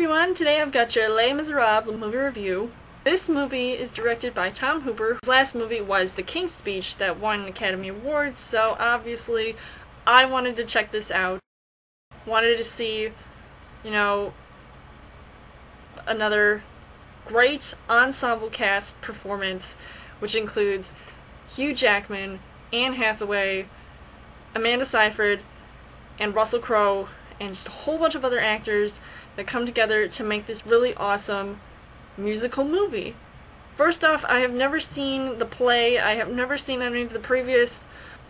everyone, today I've got your Les Miserables movie review. This movie is directed by Tom Hooper. His last movie was The King's Speech that won an Academy Award, so obviously I wanted to check this out. Wanted to see, another great ensemble cast performance, which includes Hugh Jackman, Anne Hathaway, Amanda Seyfried, and Russell Crowe, and just a whole bunch of other actors that come together to make this really awesome musical movie. First off, I have never seen the play. I have never seen any of the previous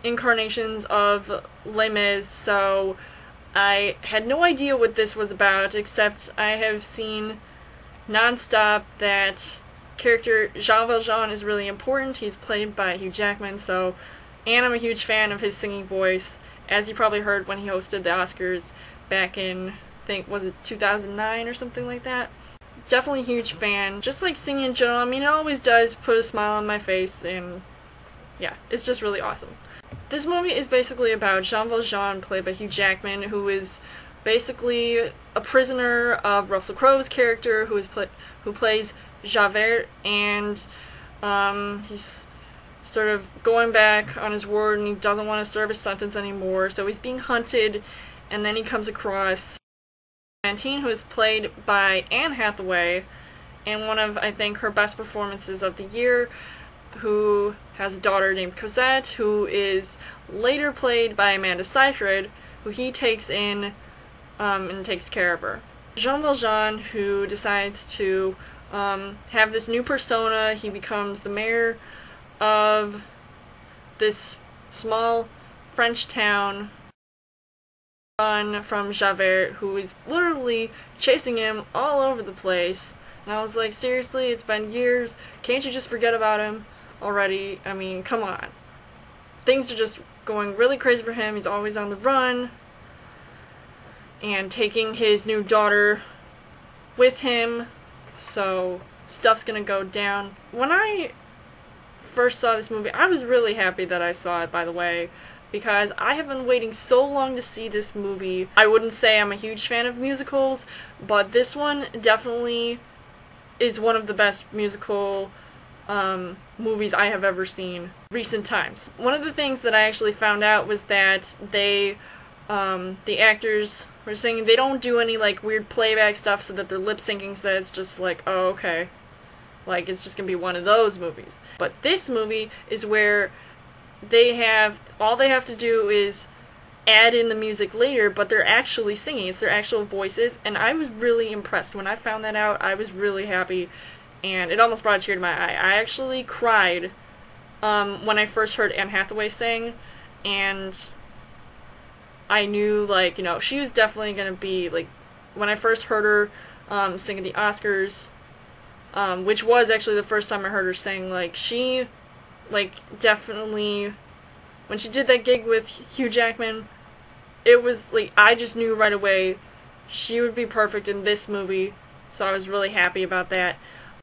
incarnations of Les Mis, so I had no idea what this was about, except I have seen non-stop that character Jean Valjean is really important. He's played by Hugh Jackman, and I'm a huge fan of his singing voice, as you probably heard when he hosted the Oscars back in, I think, was it 2009 or something like that? Definitely a huge fan. Just like singing in general, I mean, it always does put a smile on my face, and yeah, it's just really awesome. This movie is basically about Jean Valjean, played by Hugh Jackman, who is basically a prisoner of Russell Crowe's character, who plays Javert, and he's sort of going back on his word, and he doesn't want to serve his sentence anymore, so he's being hunted, and then he comes across Fantine, who is played by Anne Hathaway, and one of, I think, her best performances of the year, who has a daughter named Cosette, who is later played by Amanda Seyfried, who he takes in and takes care of her. Jean Valjean, who decides to have this new persona. He becomes the mayor of this small French town, run from Javert, who is literally chasing him all over the place. And I was like, seriously, it's been years, can't you just forget about him already? I mean, come on. Things are just going really crazy for him. He's always on the run, and taking his new daughter with him, so stuff's gonna go down. When I first saw this movie, I was really happy that I saw it, by the way, because I have been waiting so long to see this movie. I wouldn't say I'm a huge fan of musicals, but this one definitely is one of the best musical movies I have ever seen recent times. One of the things that I actually found out was that the actors were saying they don't do any like weird playback stuff so that they're lip syncing, so it's just like, oh, okay, like it's just gonna be one of those movies. But this movie is where all they have to do is add in the music later, but they're actually singing. It's their actual voices, and I was really impressed. When I found that out, I was really happy, and it almost brought a tear to my eye. I actually cried when I first heard Anne Hathaway sing, and I knew, like, she was definitely gonna be, like, when I first heard her sing at the Oscars, which was actually the first time I heard her sing, like, she, like, definitely, when she did that gig with Hugh Jackman, it was, like, I just knew right away she would be perfect in this movie, so I was really happy about that.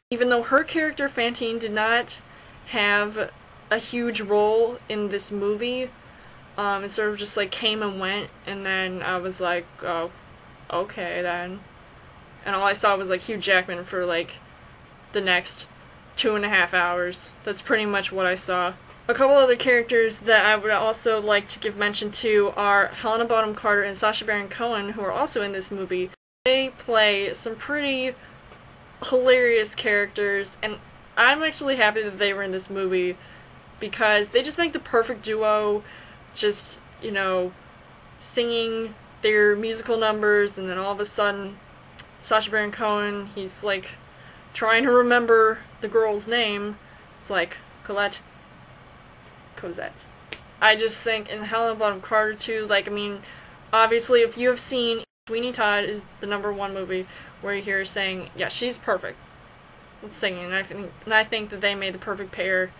Even though her character, Fantine, did not have a huge role in this movie, it sort of just, like, came and went, and then I was like, oh, okay, then. And all I saw was, like, Hugh Jackman for, like, the next 2.5 hours. That's pretty much what I saw. A couple other characters that I would also like to give mention to are Helena Bonham Carter and Sacha Baron Cohen, who are also in this movie. They play some pretty hilarious characters, and I'm actually happy that they were in this movie because they just make the perfect duo, just, singing their musical numbers, and then all of a sudden Sacha Baron Cohen, he's like trying to remember the girl's name. It's like Cosette. I just think, and Helena Bonham Carter too, like, I mean, obviously if you have seen Sweeney Todd is the #1 movie where you hear her saying, yeah, she's perfect with singing, and I think that they made the perfect pair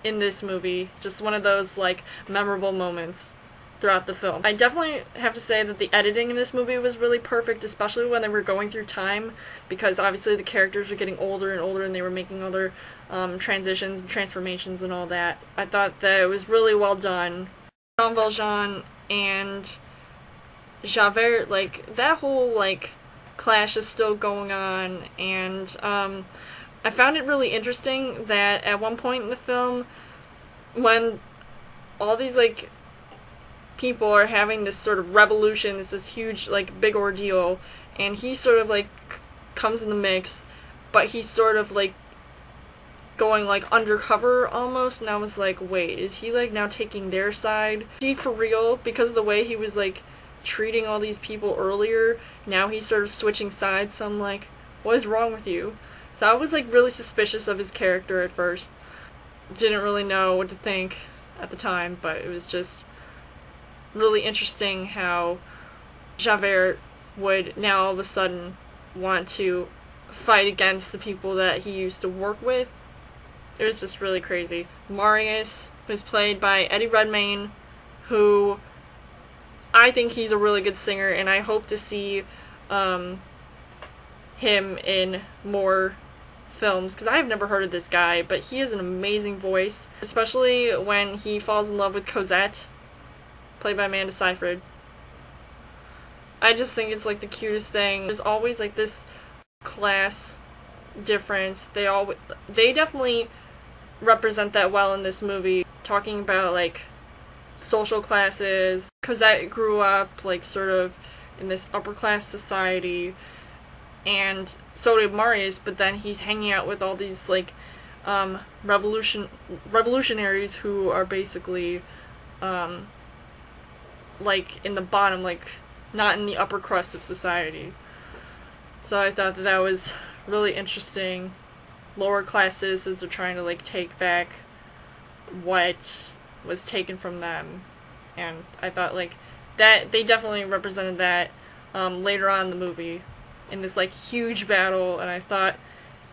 in this movie. Just one of those, like, memorable moments throughout the film. I definitely have to say that the editing in this movie was really perfect, especially when they were going through time, because obviously the characters were getting older and older, and they were making other transitions and transformations and all that. I thought that it was really well done. Jean Valjean and Javert, like, that whole, like, clash is still going on, and I found it really interesting that at one point in the film, when all these like people are having this sort of revolution, it's this huge like big ordeal, and he sort of like comes in the mix, but he's sort of like going like undercover almost, and I was like, wait, is he like now taking their side? Is he for real? Because of the way he was like treating all these people earlier, now he's sort of switching sides, so I'm like, what is wrong with you? So I was like really suspicious of his character at first. Didn't really know what to think at the time, but it was just really interesting how Javert would now all of a sudden want to fight against the people that he used to work with. It was just really crazy. Marius was played by Eddie Redmayne, who I think he's a really good singer, and I hope to see him in more films, because I've never heard of this guy, but he has an amazing voice, especially when he falls in love with Cosette, played by Amanda Seyfried. I just think it's like the cutest thing. There's always like this class difference. They definitely represent that well in this movie, talking about like social classes. Cosette grew up like sort of in this upper class society, and so did Marius, but then he's hanging out with all these like revolutionaries who are basically like in the bottom, like not in the upper crust of society. So I thought that was really interesting. Lower class citizens are trying to like take back what was taken from them, and I thought like that they definitely represented that later on in the movie in this like huge battle, and I thought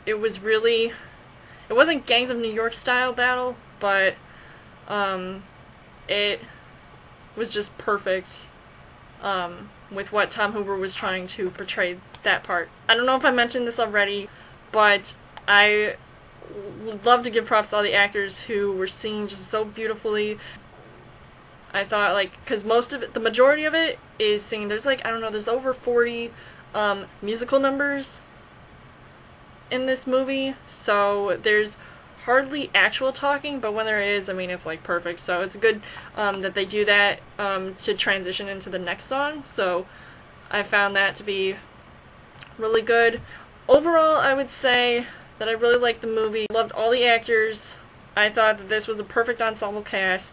it was really, it wasn't Gangs of New York style battle, but it was just perfect with what Tom Hooper was trying to portray that part. I don't know if I mentioned this already, but I would love to give props to all the actors who were singing just so beautifully. I thought like, because most of it, the majority of it is singing. There's like, I don't know, there's over 40 musical numbers in this movie, so there's hardly actual talking, but when there is, I mean, it's like perfect. So it's good that they do that to transition into the next song, so I found that to be really good. Overall, I would say that I really liked the movie. Loved all the actors. I thought that this was a perfect ensemble cast.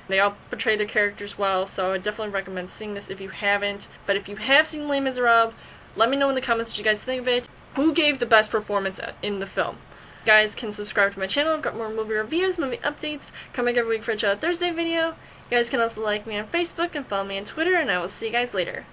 They all portray their characters well, so I definitely recommend seeing this if you haven't. But if you have seen Les Miserables, let me know in the comments what you guys think of it. Who gave the best performance in the film? You guys can subscribe to my channel. I've got more movie reviews, movie updates coming every week for a Chill Out Thursday video. You guys can also like me on Facebook and follow me on Twitter, and I will see you guys later.